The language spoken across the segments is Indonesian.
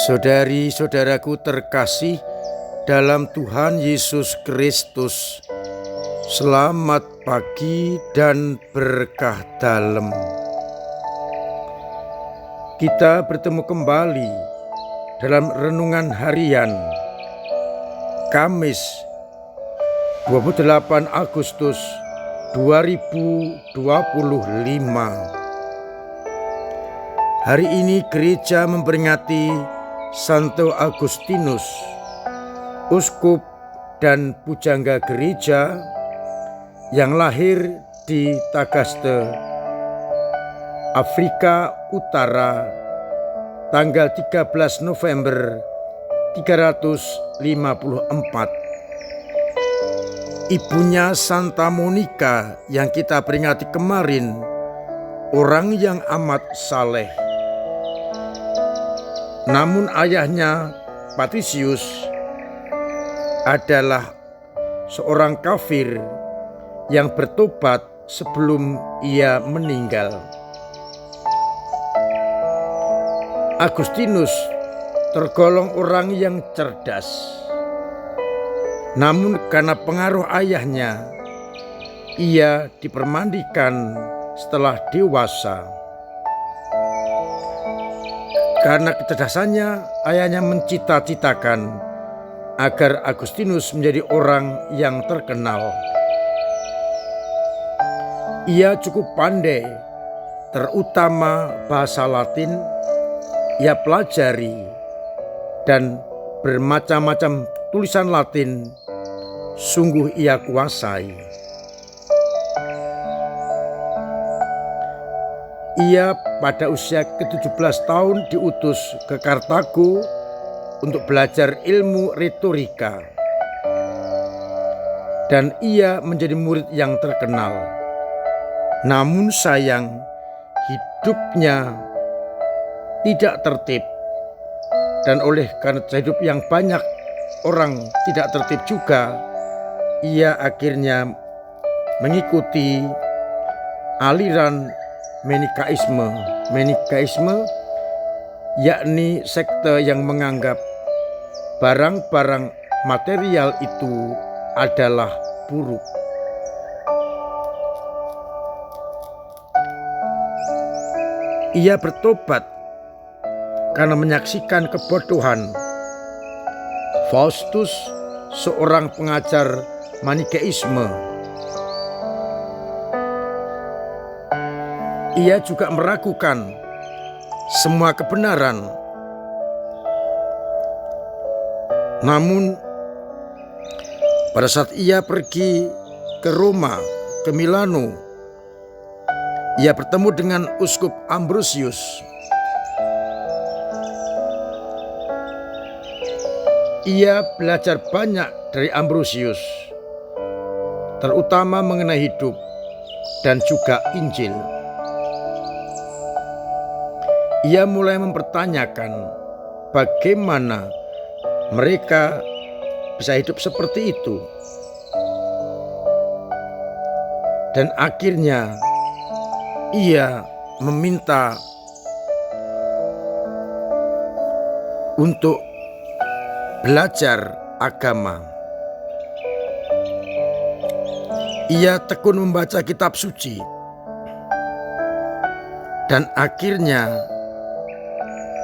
Saudari-saudaraku terkasih dalam Tuhan Yesus Kristus, selamat pagi dan berkah dalam. Kita bertemu kembali dalam renungan harian Kamis 28 Agustus 2025. Hari ini gereja memperingati Santo Agustinus, uskup dan pujangga gereja yang lahir di Tagaste, Afrika Utara, tanggal 13 November 354. Ibunya Santa Monica yang kita peringati kemarin, orang yang amat saleh. Namun ayahnya Patricius adalah seorang kafir yang bertobat sebelum ia meninggal. Agustinus tergolong orang yang cerdas. Namun karena pengaruh ayahnya, ia dipermandikan setelah dewasa. Karena kecerdasannya, ayahnya mencita-citakan agar Agustinus menjadi orang yang terkenal. Ia cukup pandai, terutama bahasa Latin. Ia pelajari dan bermacam-macam tulisan Latin sungguh ia kuasai. Ia pada usia ke-17 tahun diutus ke Kartago untuk belajar ilmu retorika. Dan ia menjadi murid yang terkenal. Namun sayang, hidupnya tidak tertib. Dan oleh karena hidup yang banyak orang tidak tertib juga, ia akhirnya mengikuti aliran Menikaisme, yakni sekte yang menganggap barang-barang material itu adalah buruk. Ia bertobat karena menyaksikan kebodohan Faustus, seorang pengajar Manikeisme. Ia juga meragukan semua kebenaran. Namun pada saat ia pergi ke Roma, ke Milano, ia bertemu dengan Uskup Ambrosius. Ia belajar banyak dari Ambrosius, terutama mengenai hidup dan juga Injil. Ia mulai mempertanyakan bagaimana mereka bisa hidup seperti itu. Dan akhirnya ia meminta untuk belajar agama. Ia tekun membaca kitab suci. Dan akhirnya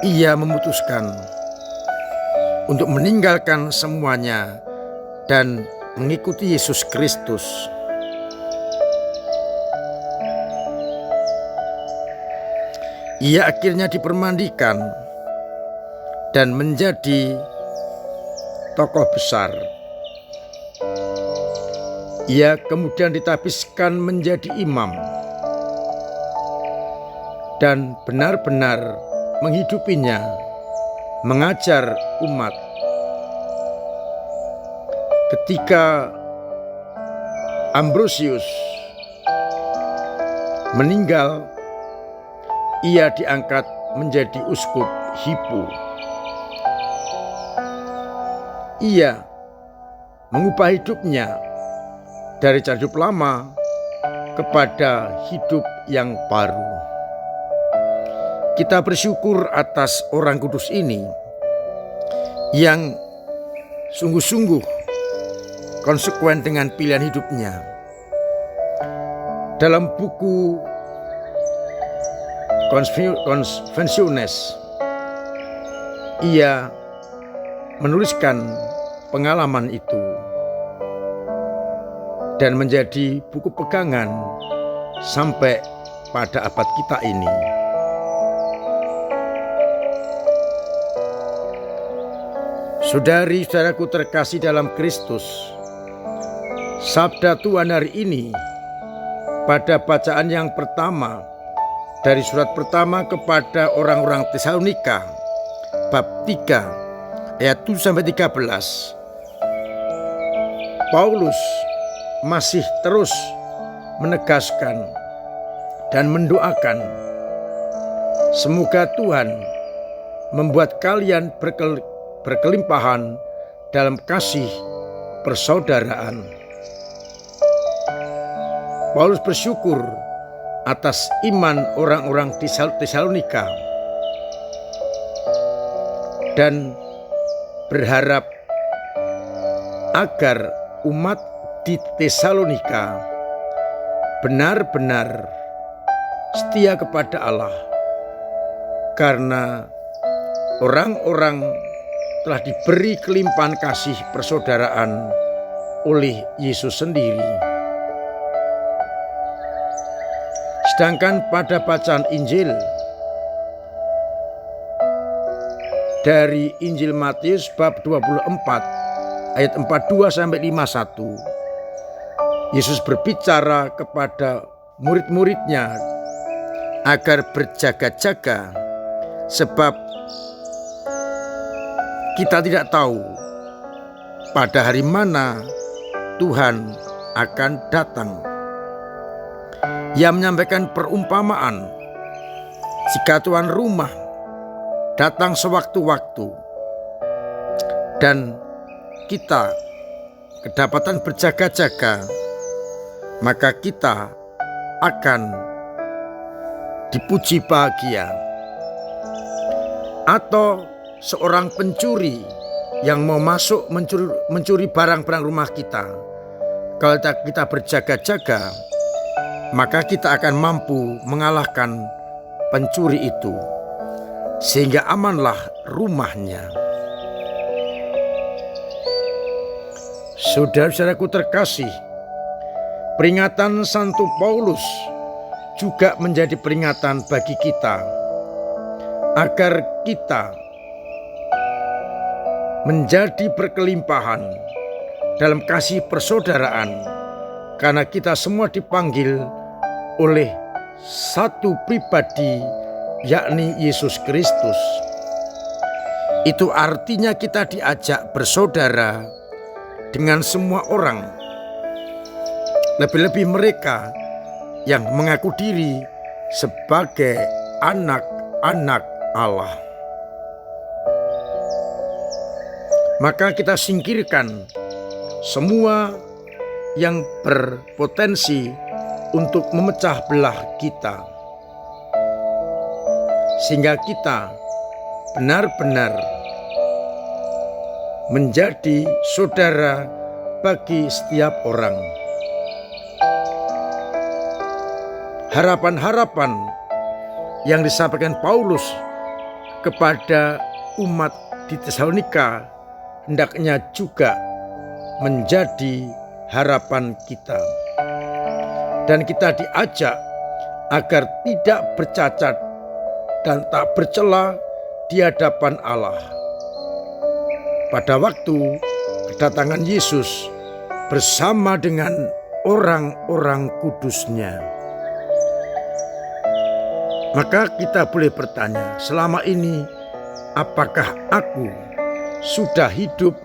ia memutuskan untuk meninggalkan semuanya dan mengikuti Yesus Kristus. Ia akhirnya dipermandikan dan menjadi tokoh besar. Ia kemudian ditabiskan menjadi imam dan benar-benar menghidupinya, mengajar umat. Ketika Ambrosius meninggal, ia diangkat menjadi uskup Hippo. Ia mengubah hidupnya dari cara hidup lama kepada hidup yang baru. Kita bersyukur atas orang kudus ini yang sungguh-sungguh konsekuen dengan pilihan hidupnya. Dalam buku Confessiones, ia menuliskan pengalaman itu dan menjadi buku pegangan sampai pada abad kita ini. Saudari-saudaraku terkasih dalam Kristus, sabda Tuhan hari ini pada bacaan yang pertama dari surat pertama kepada orang-orang Tesalonika bab 3 ayat 7-13, Paulus masih terus menegaskan dan mendoakan semoga Tuhan membuat kalian berkelimpahan dalam kasih persaudaraan. Paulus bersyukur atas iman orang-orang di Tesalonika dan berharap agar umat di Tesalonika benar-benar setia kepada Allah, karena orang-orang telah diberi kelimpahan kasih persaudaraan oleh Yesus sendiri. Sedangkan pada bacaan Injil dari Injil Matius bab 24 ayat 42-51, Yesus berbicara kepada murid-muridnya agar berjaga-jaga, sebab kita tidak tahu pada hari mana Tuhan akan datang. Ia menyampaikan perumpamaan, jika tuan rumah datang sewaktu-waktu dan kita kedapatan berjaga-jaga, maka kita akan dipuji bahagia. Atau seorang pencuri yang mau masuk mencuri barang-barang rumah kita, kalau kita berjaga-jaga, maka kita akan mampu mengalahkan pencuri itu, sehingga amanlah rumahnya. Saudara-saudaraku terkasih, peringatan Santo Paulus juga menjadi peringatan bagi kita, agar kita menjadi berkelimpahan dalam kasih persaudaraan, karena kita semua dipanggil oleh satu pribadi, yakni Yesus Kristus. Itu artinya kita diajak bersaudara dengan semua orang, lebih-lebih mereka yang mengaku diri sebagai anak-anak Allah. Maka kita singkirkan semua yang berpotensi untuk memecah belah kita, sehingga kita benar-benar menjadi saudara bagi setiap orang. Harapan-harapan yang disampaikan Paulus kepada umat di Tesalonika hendaknya juga menjadi harapan kita. Dan kita diajak agar tidak bercacat dan tak bercela di hadapan Allah pada waktu kedatangan Yesus bersama dengan orang-orang kudusnya. Maka kita boleh bertanya, selama ini apakah aku sudah hidup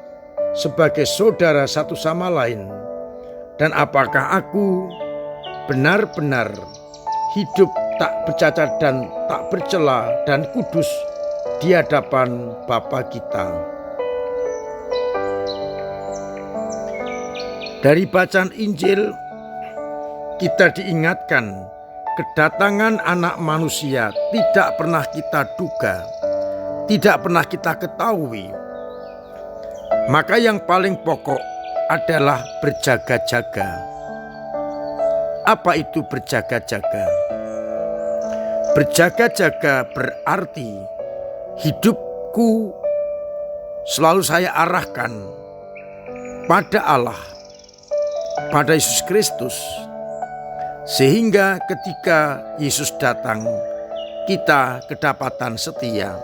sebagai saudara satu sama lain? Dan apakah aku benar-benar hidup tak bercacat dan tak bercela dan kudus di hadapan Bapa kita? Dari bacaan Injil kita diingatkan kedatangan anak manusia tidak pernah kita duga, tidak pernah kita ketahui. Maka yang paling pokok adalah berjaga-jaga. Apa itu berjaga-jaga? Berjaga-jaga berarti hidupku selalu saya arahkan pada Allah, pada Yesus Kristus. Sehingga ketika Yesus datang, kita kedapatan setia.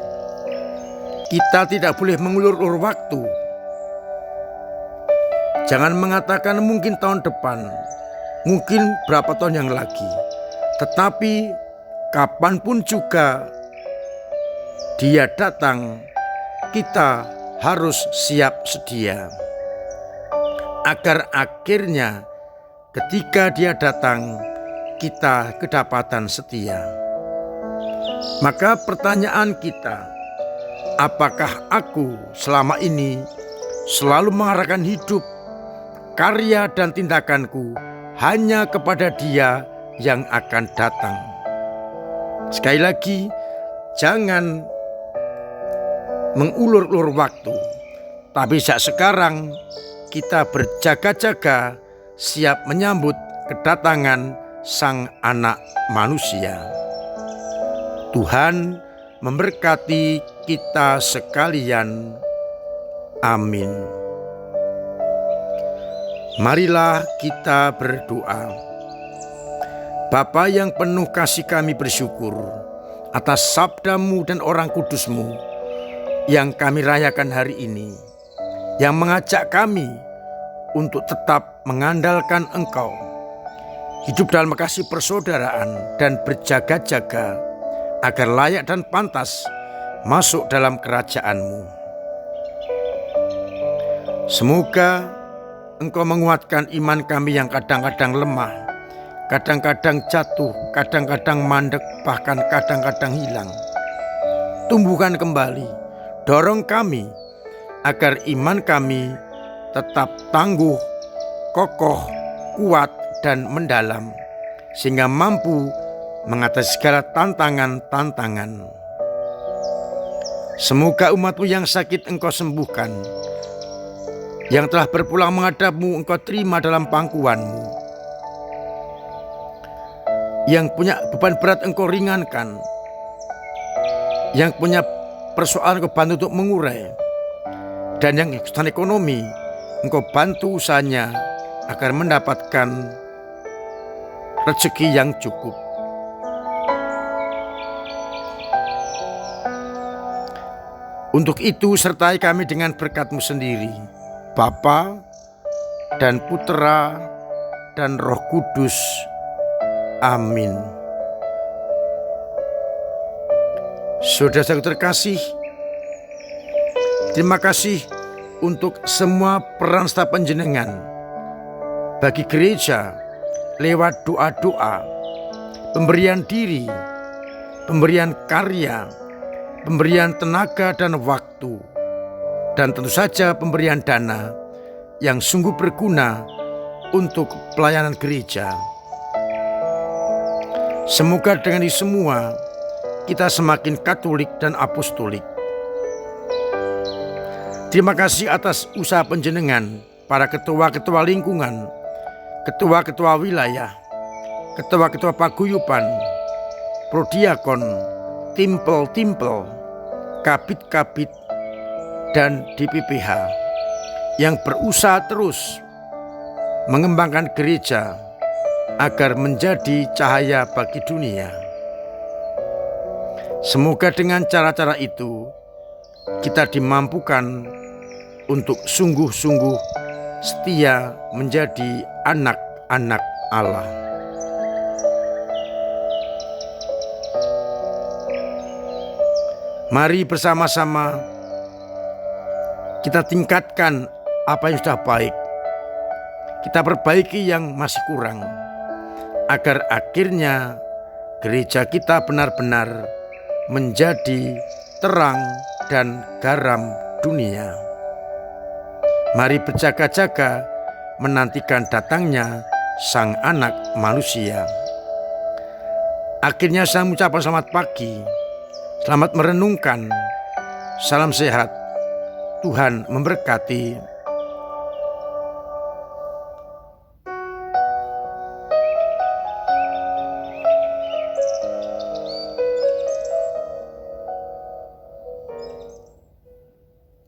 Kita tidak boleh mengulur-ulur waktu. Jangan mengatakan mungkin tahun depan, mungkin berapa tahun yang lagi. Tetapi kapanpun juga Dia datang, kita harus siap sedia. Agar akhirnya ketika Dia datang, kita kedapatan setia. Maka pertanyaan kita, apakah aku selama ini selalu mengarahkan hidup, karya dan tindakanku hanya kepada Dia yang akan datang? Sekali lagi, jangan mengulur-ulur waktu, tapi sejak sekarang kita berjaga-jaga siap menyambut kedatangan Sang Anak Manusia. Tuhan memberkati kita sekalian. Amin. Marilah kita berdoa. Bapa yang penuh kasih, kami bersyukur atas sabda-Mu dan orang kudus-Mu yang kami rayakan hari ini, yang mengajak kami untuk tetap mengandalkan Engkau, hidup dalam kasih persaudaraan dan berjaga-jaga agar layak dan pantas masuk dalam kerajaan-Mu. Semoga Engkau menguatkan iman kami yang kadang-kadang lemah, kadang-kadang jatuh, kadang-kadang mandek, bahkan kadang-kadang hilang. Tumbuhkan kembali, dorong kami agar iman kami tetap tangguh, kokoh, kuat, dan mendalam, sehingga mampu mengatasi segala tantangan-tantangan. Semoga umat-Mu yang sakit Engkau sembuhkan, yang telah berpulang menghadap-Mu Engkau terima dalam pangkuan-Mu, yang punya beban berat Engkau ringankan, yang punya persoalan Engkau bantu untuk mengurai, dan yang kesulitan ekonomi Engkau bantu usahanya agar mendapatkan rezeki yang cukup. Untuk itu sertai kami dengan berkat-Mu sendiri, Bapa dan Putera dan Roh Kudus. Amin. Saudara-saudara terkasih, terima kasih untuk semua peran serta panjenengan bagi gereja lewat doa-doa, pemberian diri, pemberian karya, pemberian tenaga dan waktu, dan tentu saja pemberian dana yang sungguh berguna untuk pelayanan gereja. Semoga dengan ini semua kita semakin katolik dan apostolik. Terima kasih atas usaha panjenengan, para ketua-ketua lingkungan, ketua-ketua wilayah, ketua-ketua paguyuban, prodiakon, timpel-timpel, kabit-kabit, dan DPPH yang berusaha terus mengembangkan gereja agar menjadi cahaya bagi dunia. Semoga dengan cara-cara itu kita dimampukan untuk sungguh-sungguh setia menjadi anak-anak Allah. Mari bersama-sama kita tingkatkan apa yang sudah baik, kita perbaiki yang masih kurang, agar akhirnya gereja kita benar-benar menjadi terang dan garam dunia. Mari berjaga-jaga menantikan datangnya Sang Anak Manusia. Akhirnya saya mengucapkan selamat pagi, selamat merenungkan, salam sehat, Tuhan memberkati.